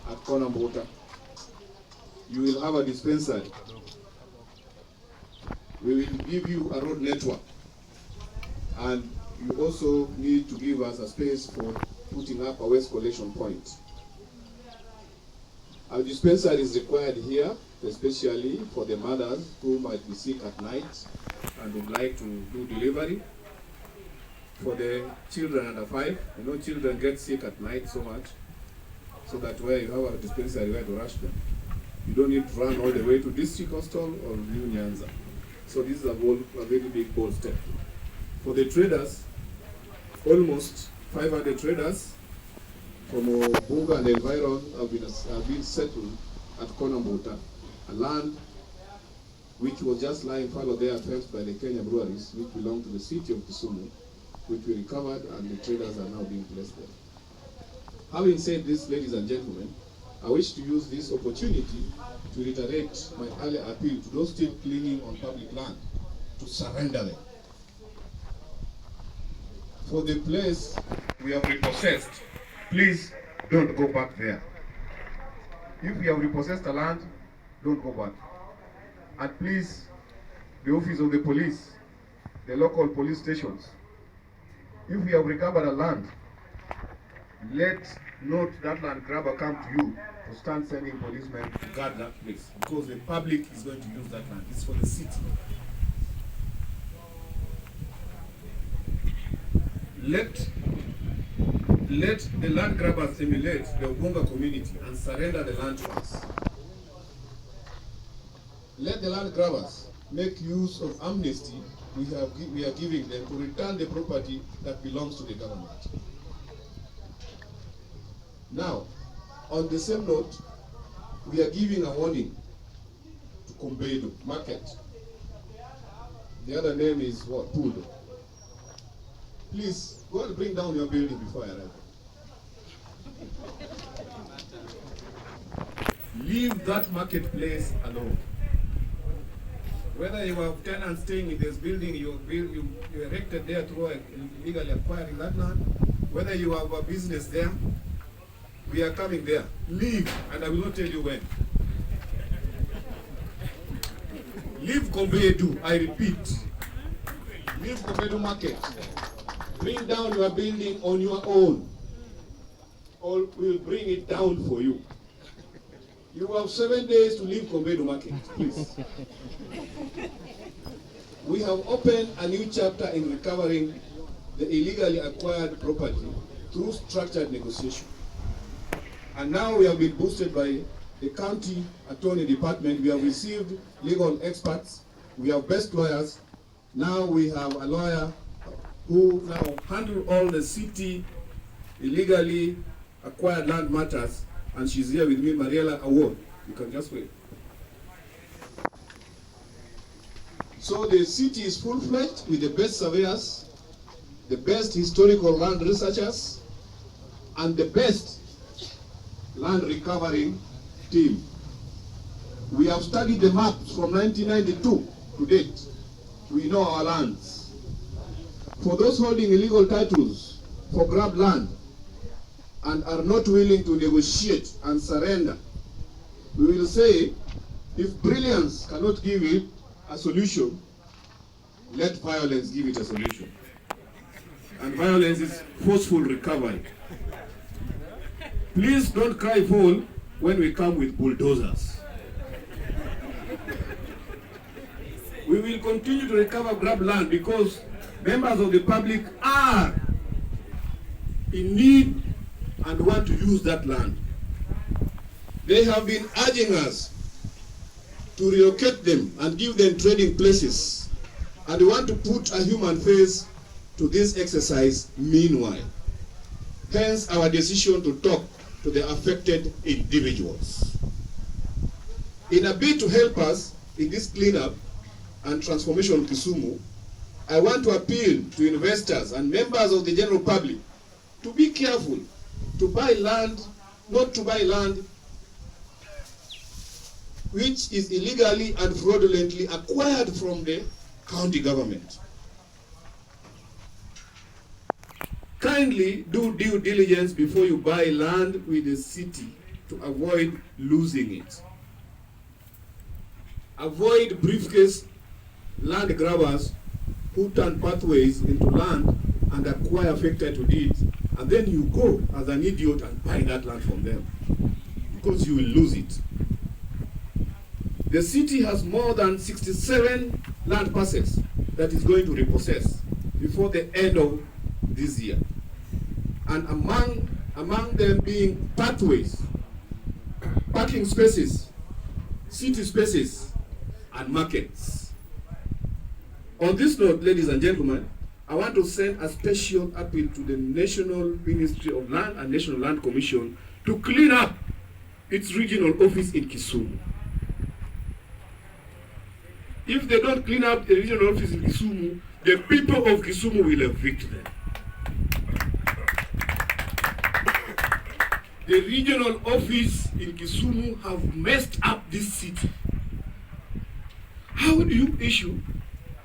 at Konambota. You will have a dispensary. We will give you a road network. And you also need to give us a space for putting up a waste collection point. Our dispensary is required here, especially for the mothers who might be sick at night and would like to do delivery. For the children under 5, you know children get sick at night so much, so that where you have a dispensary where to rush them. You don't need to run all the way to District Hospital or New Nyanza. So this is a very big, bold step. For the traders, almost 500 traders from Obunga and the environ have been settled at Konambota, a land which was just lying fallow there, fenced by the Kenya breweries, which belong to the city of Kisumu, which we recovered, and the traders are now being placed there. Having said this, ladies and gentlemen, I wish to use this opportunity to reiterate my earlier appeal to those still clinging on public land to surrender them. For the place we have repossessed, please don't go back there. If we have repossessed the land, don't go back. And please, the office of the police, the local police stations, if we have recovered a land, let not that land grabber come to you to start sending policemen to guard that place, because the public is going to use that land. It's for the city. Let the land grabbers emulate the Obunga community and surrender the land to us. Let the land grabbers make use of amnesty we are giving them to return the property that belongs to the government. Now, on the same note, we are giving a warning to Kombedo Market. The other name is what? Pudo. Please, go and bring down your building before I arrive. Leave that marketplace alone. Whether you have tenants staying in this building you erected there through illegally acquiring that land, whether you have a business there, we are coming there. Leave, and I will not tell you when. Leave Kombedu, I repeat. Leave Kombedu Market. Bring down your building on your own, or we'll bring it down for you. You have 7 days to leave Kombedu Market, please. We have opened a new chapter in recovering the illegally acquired property through structured negotiation. And now we have been boosted by the county attorney department. We have received legal experts. We have best lawyers. Now we have a lawyer who now handle all the city illegally acquired land matters, and she's here with me, Mariela Award. You can just wait. So the city is full-fledged with the best surveyors, the best historical land researchers, and the best land recovering team. We have studied the maps from 1992 to date. We know our lands. For those holding illegal titles for grab land and are not willing to negotiate and surrender, we will say, if brilliance cannot give it a solution, let violence give it a solution. And violence is forceful recovery. Please don't cry foul when we come with bulldozers. We will continue to recover grab land because members of the public are in need and want to use that land. They have been urging us to relocate them and give them trading places, and we want to put a human face to this exercise meanwhile. Hence our decision to talk to the affected individuals. In a bid to help us in this cleanup and transformation of Kisumu, I want to appeal to investors and members of the general public to be careful, to buy land, not to buy land which is illegally and fraudulently acquired from the county government. Kindly do due diligence before you buy land with the city to avoid losing it. Avoid briefcase land grabbers who turn pathways into land and acquire affected to deeds, and then you go as an idiot and buy that land from them because you will lose it. The city has more than 67 land parcels that is going to repossess before the end of this year, and among them being pathways, parking spaces, city spaces, and markets. On this note, ladies and gentlemen, I want to send a special appeal to the National Ministry of Land and National Land Commission to clean up its regional office in Kisumu. If they don't clean up the regional office in Kisumu, the people of Kisumu will evict them. The regional office in Kisumu have messed up this city. How do you issue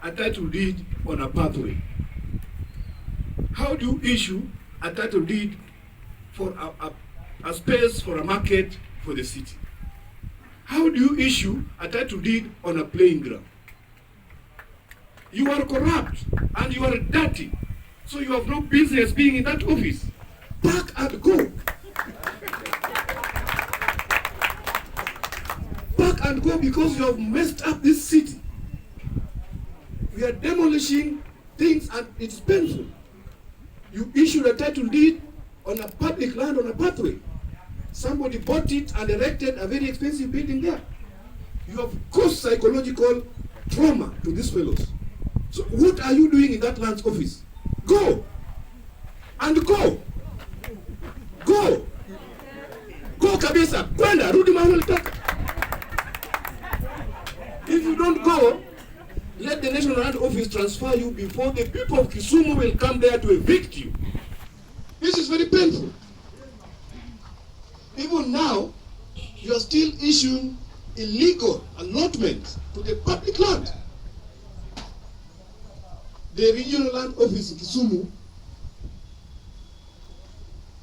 a title deed on a pathway? How do you issue a title deed for a space for a market for the city? How do you issue a title deed on a playing ground? You are corrupt and you are dirty, so you have no business being in that office. Pack and go. Pack and go because you have messed up this city. We are demolishing things and it's painful. You issued a title deed on a public land on a pathway. Somebody bought it and erected a very expensive building there. You have caused psychological trauma to these fellows. So what are you doing in that land's office? Go! And go! Go! Go kabisa! Kwenda! Rudi mahali ulitoka! If you don't go, let the National Land Office transfer you before the people of Kisumu will come there to evict you. This is very painful. Even now, you are still issuing illegal allotments to the public land. The regional land office in Kisumu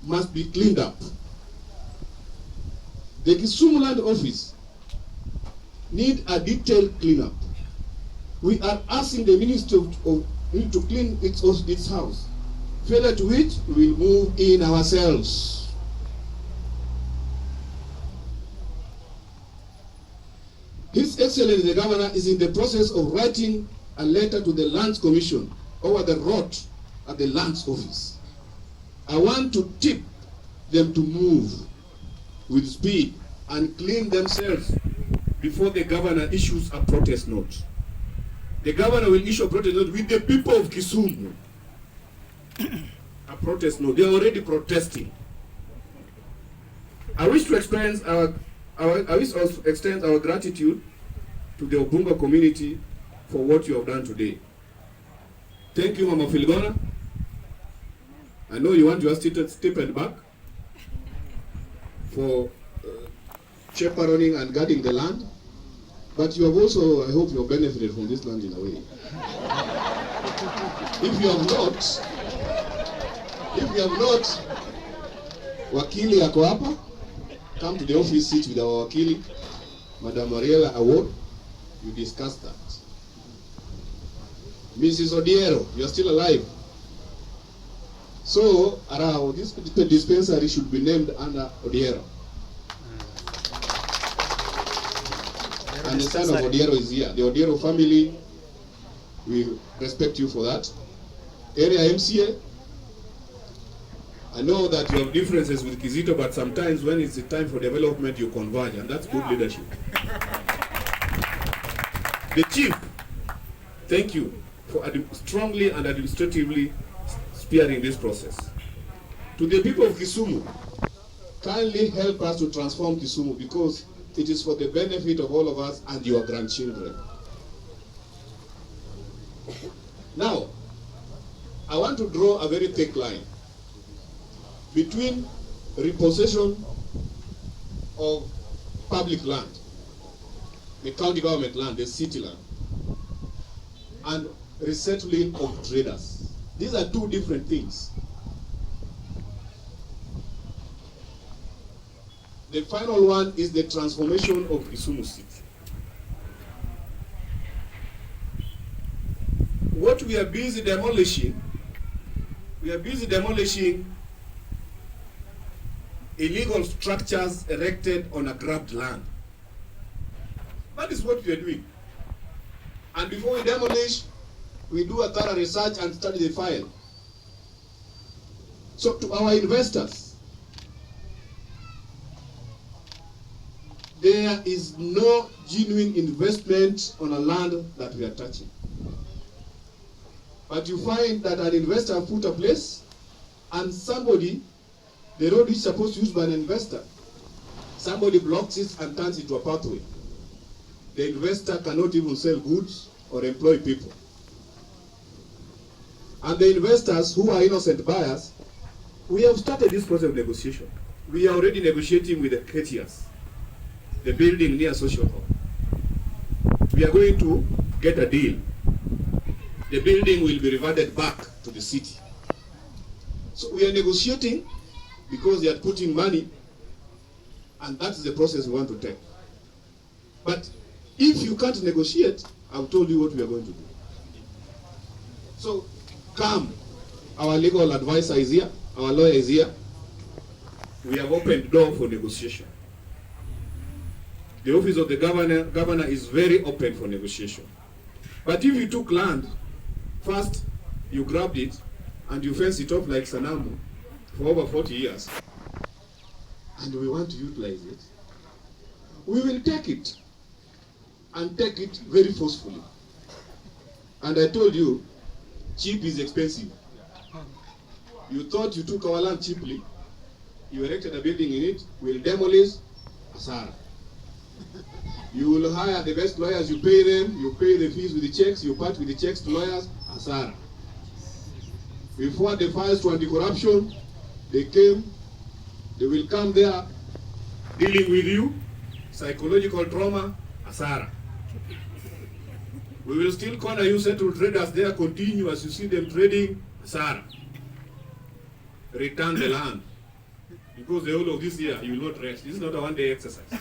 must be cleaned up. The Kisumu land office need a detailed cleanup. We are asking the ministry to clean its house. Failure to which we will move in ourselves. His Excellency the Governor is in the process of writing a letter to the Lands Commission over the rot at the Lands Office. I want to tip them to move with speed and clean themselves before the Governor issues a protest note. The Governor will issue a protest note with the people of Kisumu. A protest note. They are already protesting. I wish to extend our gratitude to the Obunga community for what you have done today. Thank you, Mama Filgona. I know you want your stipend back for chaperoning and guarding the land, but you have also, I hope you have benefited from this land in a way. If you have not, wakili yako hapa, come to the office, sit with our wakili, Madam Mariela Award, you discuss that. Mrs. Odiero, you are still alive. So, Arao, this dispensary should be named under Odiero. And the son of Odiero is here. The Odiero family, we respect you for that. Area MCA, I know that you have differences with Kizito, but sometimes when it's the time for development, you converge, and that's good leadership. The chief, thank you for strongly and administratively spearheading this process. To the people of Kisumu, kindly help us to transform Kisumu, because it is for the benefit of all of us and your grandchildren. Now, I want to draw a very thick line between repossession of public land, the county government land, the city land, and resettling of traders. These are two different things. The final one is the transformation of Kisumu City. What we are busy demolishing, illegal structures erected on a grabbed land. That is what we are doing. And before we demolish, we do a thorough research and study the file. So to our investors, there is no genuine investment on a land that we are touching. But you find that an investor put a place, and somebody, the road is supposed to use by an investor, somebody blocks it and turns it into a pathway. The investor cannot even sell goods or employ people. And the investors who are innocent buyers, we have started this process of negotiation. We are already negotiating with the Ketias, the building near Social Hall. We are going to get a deal. The building will be reverted back to the city. So we are negotiating because they are putting money, and that's the process we want to take. But if you can't negotiate, I've told you what we are going to do. So come, our legal advisor is here, our lawyer is here. We have opened the door for negotiation. The office of the governor is very open for negotiation. But if you took land, first you grabbed it and you fenced it off like Sanamu for over 40 years, and we want to utilize it, we will take it, and take it very forcefully. And I told you, cheap is expensive. You thought you took our land cheaply, you erected a building in it, we'll demolish, asara. You will hire the best lawyers, you pay them, you pay the fees with the checks, you part with the checks to lawyers, asara. Before the files to anti-corruption, they came, they will come there, dealing with you, psychological trauma, asara. We will still corner you settled traders there, continue as you see them trading, Sarah. Return the land. Because the whole of this year, you will not rest. This is not a one-day exercise.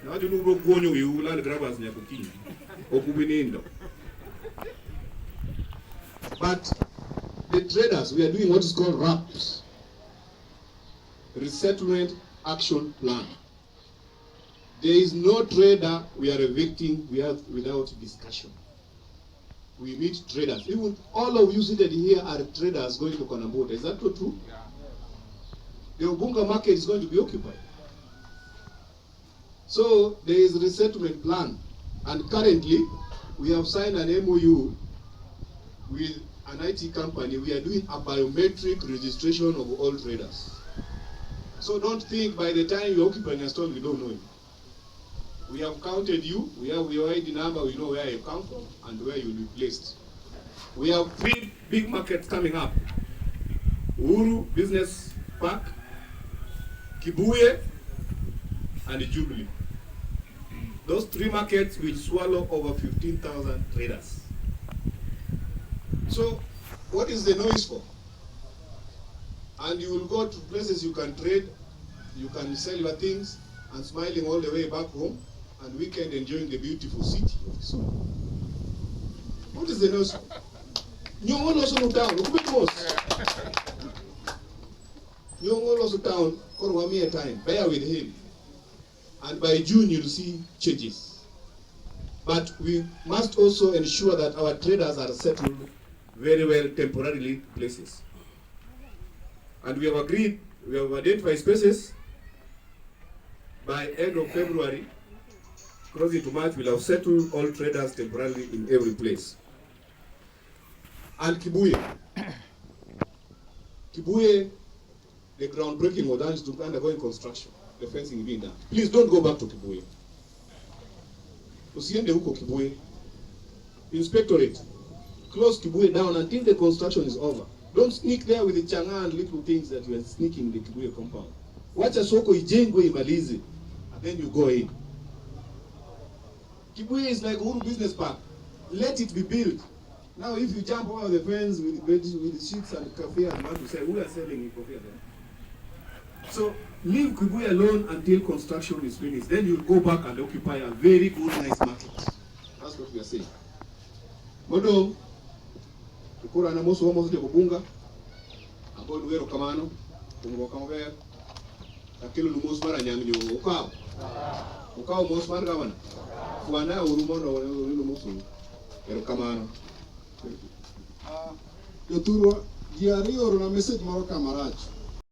Now you know go you will land grabbers near cooking. But the traders, we are doing what is called RAPs. Resettlement Action Plan. There is no trader we are evicting without discussion. We meet traders. Even all of you seated here are traders going to Konambota. Is that not true? Yeah. The Ubunga market is going to be occupied. So there is a resettlement plan. And currently, we have signed an MOU with an IT company. We are doing a biometric registration of all traders. So don't think by the time you occupy a stall, we don't know you. We have counted you, we have your ID number, we know where you come from and where you will be placed. We have 3 big markets coming up. Uhuru Business Park, Kibuye, and Jubilee. Those 3 markets will swallow over 15,000 traders. So, what is the noise for? And you will go to places you can trade, you can sell your things, and smiling all the way back home, and weekend enjoying the beautiful city of Kisumu. What is the noise for? Nyong'o also town, look at most. Nyong'o also town, for 1 year time, bear with him. And by June you'll see changes. But we must also ensure that our traders are settled very well temporarily places. And we have agreed, we have identified spaces. By end of February, crossing to March, we'll have settled all traders temporarily in every place. And Kibuye. Kibuye, the groundbreaking was done to undergoing construction. The fencing being done. Please don't go back to Kibuye. Usiende huko Kibuye. Inspectorate. Close Kibuye down until the construction is over. Don't sneak there with the changa and little things that you are sneaking in the Kibuye compound. Wacha soko ijengwe imalize, and then you go in. Kibuye is like Uhuru Business Park. Let it be built. Now, if you jump over the fence with the sheets and coffee and want to say, we are selling coffee there. So, leave Kibuye alone until construction is finished. Then you go back and occupy a very good, nice market. That's what we are saying. Modo, tukura na moso homo zile kubunga, ambao nuwero kamano, kumgo kamove, akilo numoso mara nyami ni ukao. Ukao moso mara kamana. Fuana urumono numoso, pero kamano. Yoturwa, giari oro na message maro kamarach.